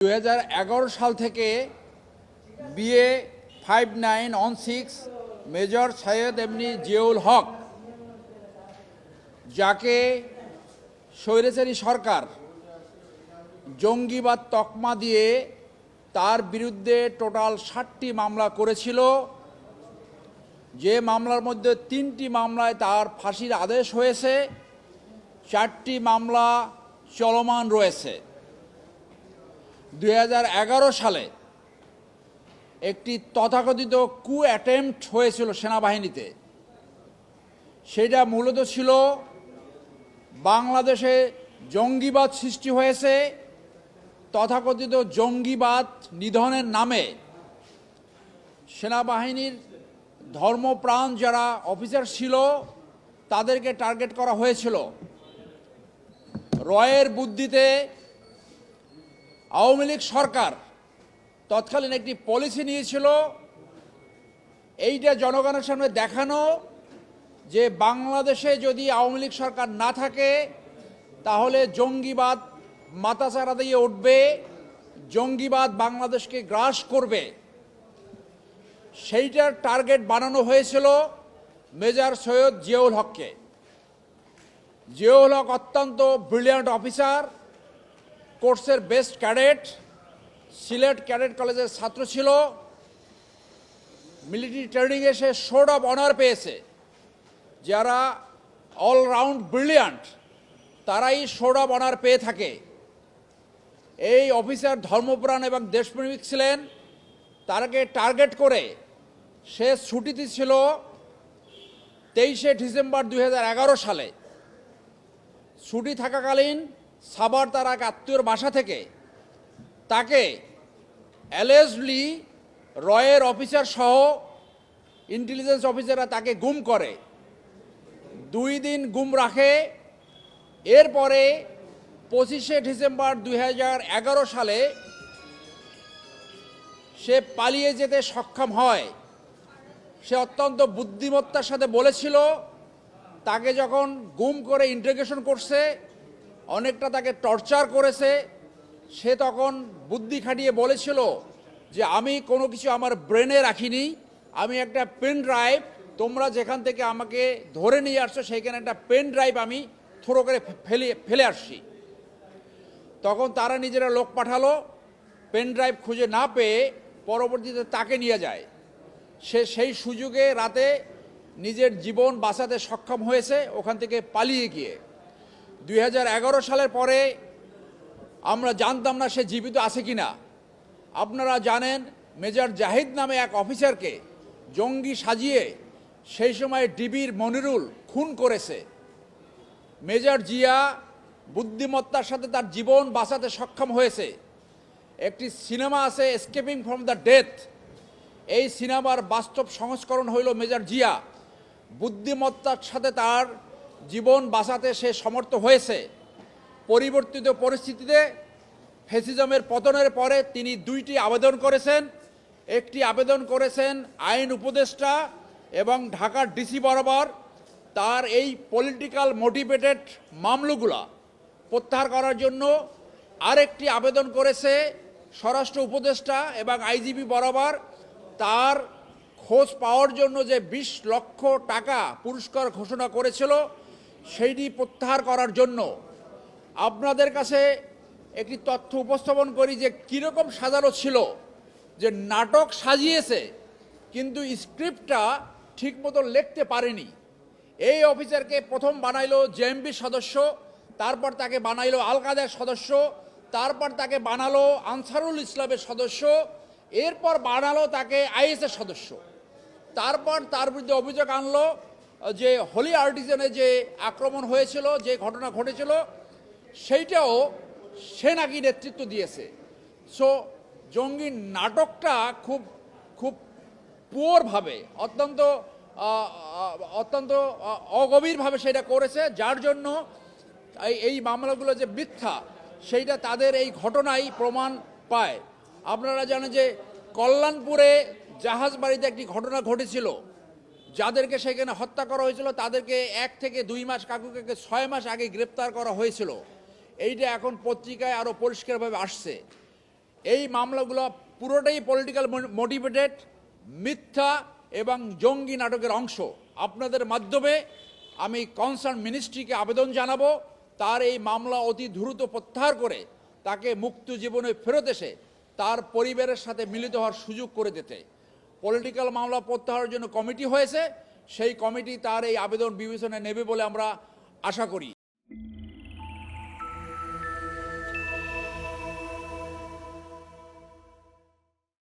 2011 সাল থেকে BA 5916 major Syed এমনি জিয়াউল হক, যাকে স্বৈরাচারী সরকার জঙ্গিবাদ তকমা দিয়ে তার বিরুদ্ধে টোটাল 60টি মামলা করেছিল। যে মামলার মধ্যে 3টি মামলায় তার ফাঁসির আদেশ হয়েছে, 4টি মামলা চলমান রয়েছে। 2011 সালে একটি তথাকথিত কু অ্যাটেম্পট হয়েছিল সেনাবাহিনীতে। সেটা মূলত ছিল বাংলাদেশে জঙ্গিবাদ সৃষ্টি হয়েছে, তথাকথিত জঙ্গিবাদ নিধনের নামে সেনাবাহিনীর ধর্মপ্রাণ যারা অফিসার ছিল তাদেরকে টার্গেট করা হয়েছিল। রয়ের বুদ্ধিতে আওয়ামী লীগ সরকার তৎকালীন একটি পলিসি নিয়েছিল, এইটা জনগণের সামনে দেখানো যে বাংলাদেশে যদি আওয়ামী লীগ সরকার না থাকে তাহলে জঙ্গিবাদ মাথাচাড়া দিয়ে উঠবে, জঙ্গিবাদ বাংলাদেশকে গ্রাস করবে। সেইটার টার্গেট বানানো হয়েছিল মেজর সৈয়দ জিয়াউল হককে। জিয়াউল হক অত্যন্ত ব্রিলিয়ান্ট অফিসার, কোর্সের বেস্ট ক্যাডেট, সিলেট ক্যাডেট কলেজের ছাত্র ছিল। মিলিটারি ট্রেনিংয়ে সে সোর্ড অফ অনার পেয়েছে। যারা অলরাউন্ড ব্রিলিয়ান্ট তারাই সোর্ড অফ অনার পেয়ে থাকে। এই অফিসার ধর্মপ্রাণ এবং দেশপ্রেমিক ছিলেন। তাকে টার্গেট করে সে ছুটিতে ছিল 23শে ডিসেম্বর 2011 সালে। ছুটি থাকাকালীন সাভার তার এক আত্মীয়র বাসা থেকে তাকে অ্যালেজলি রয়ের অফিসার সহ ইন্টেলিজেন্স অফিসাররা তাকে গুম করে। 2 দিন গুম রাখে। এরপরে 25শে ডিসেম্বর 2011 সালে সে পালিয়ে যেতে সক্ষম হয়। সে অত্যন্ত বুদ্ধিমত্তার সাথে বলেছিল, তাকে যখন গুম করে ইন্টারোগেশন করছে, অনেকটা তাকে টর্চার করেছে, সে তখন বুদ্ধি খাটিয়ে বলেছিল যে আমি কোনো কিছু আমার ব্রেনে রাখিনি, আমি একটা পেন ড্রাইভ, তোমরা যেখান থেকে আমাকে ধরে নিয়ে আসছো সেইখানে একটা পেন ড্রাইভ আমি থ্রো করে ফেলে আসছি। তখন তারা নিজেরা লোক পাঠালো, পেন ড্রাইভ খুঁজে না পেয়ে পরবর্তীতে তাকে নিয়ে যায়। সে সেই সুযোগে রাতে নিজের জীবন বাঁচাতে সক্ষম হয়েছে ওখান থেকে পালিয়ে গিয়ে। 2011 সালের পরে আমরা জানতাম না সে জীবিত আছে কিনা। আপনারা জানেন মেজর জাহিদ নামে এক অফিসারকে জঙ্গি সাজিয়ে সেই সময় ডিবির মনিরুল খুন করেছে। মেজর জিয়া বুদ্ধিমত্তার সাথে তার জীবন বাঁচাতে সক্ষম হয়েছে। একটি সিনেমা আছে এস্কেপিং ফ্রম দ্য ডেথ, এই সিনেমার বাস্তব সংস্করণ হইল মেজর জিয়া। বুদ্ধিমত্তার সাথে তার জীবন বাঁচাতে সে সমর্থ হয়েছে। পরিবর্তিত পরিস্থিতিতে ফ্যাসিজমের পতনের পরে তিনি 2টি আবেদন করেছেন। একটি আবেদন করেছেন আইন উপদেষ্টা এবং ঢাকার ডিসি বরাবর তার এই পলিটিক্যাল মোটিভেটেড মামলাগুলা প্রত্যাহার করার জন্য। আরেকটি আবেদন করেছে স্বরাষ্ট্র উপদেষ্টা এবং আইজিপি বরাবর তার খোঁজ পাওয়ার জন্য যে 20 লক্ষ টাকা পুরস্কার ঘোষণা করেছিল সেইটি প্রত্যাহার করার জন্য। আপনাদের কাছে একটি তথ্য উপস্থাপন করি যে কীরকম সাজানো ছিল, যে নাটক সাজিয়েছে কিন্তু স্ক্রিপ্টটা ঠিকমতো লিখতে পারেনি। এই অফিসারকে প্রথম বানাইলো জেএমবি সদস্য, তারপর তাকে বানাইলো আল কায়দার সদস্য, তারপর তাকে বানালো আনসারুল ইসলামের সদস্য, এরপর বানালো তাকে আইএসের সদস্য। তারপর তার বিরুদ্ধে অভিযোগ আনলো যে হোলি আর্টিজানে যে আক্রমণ হয়েছিল, যে ঘটনা ঘটেছিল, সেইটাও সে নাকি নেতৃত্ব দিয়েছে। সো জঙ্গি নাটকটা খুব খুব পুয়ারভাবে, অত্যন্ত অগভীরভাবে সেটা করেছে, যার জন্য এই মামলাগুলো যে মিথ্যা সেইটা তাদের এই ঘটনাই প্রমাণ পায়। আপনারা জানেন যে কল্যাণপুরে জাহাজবাড়িতে একটি ঘটনা ঘটেছিল, যাদেরকে সেখানে হত্যা করা হয়েছিল তাদেরকে 1 থেকে 2 মাস, কাকুকে 6 মাস আগে গ্রেপ্তার করা হয়েছিল। এইটা এখন পত্রিকায় আরও পরিষ্কারভাবে আসছে। এই মামলাগুলো পুরোটাই পলিটিক্যাল মোটিভেটেড, মিথ্যা এবং জঙ্গি নাটকের অংশ। আপনাদের মাধ্যমে আমি কনসার্ন মিনিস্ট্রিকে আবেদন জানাবো তার এই মামলা অতি দ্রুত প্রত্যাহার করে তাকে মুক্ত জীবনে ফেরত এসে তার পরিবারের সাথে মিলিত হওয়ার সুযোগ করে দিতে। পলিটিক্যাল মামলা প্রত্যাহারের জন্য কমিটি হয়েছে, সেই কমিটি তার এই আবেদন বিবেচনায় নেবে বলে আমরা আশা করি।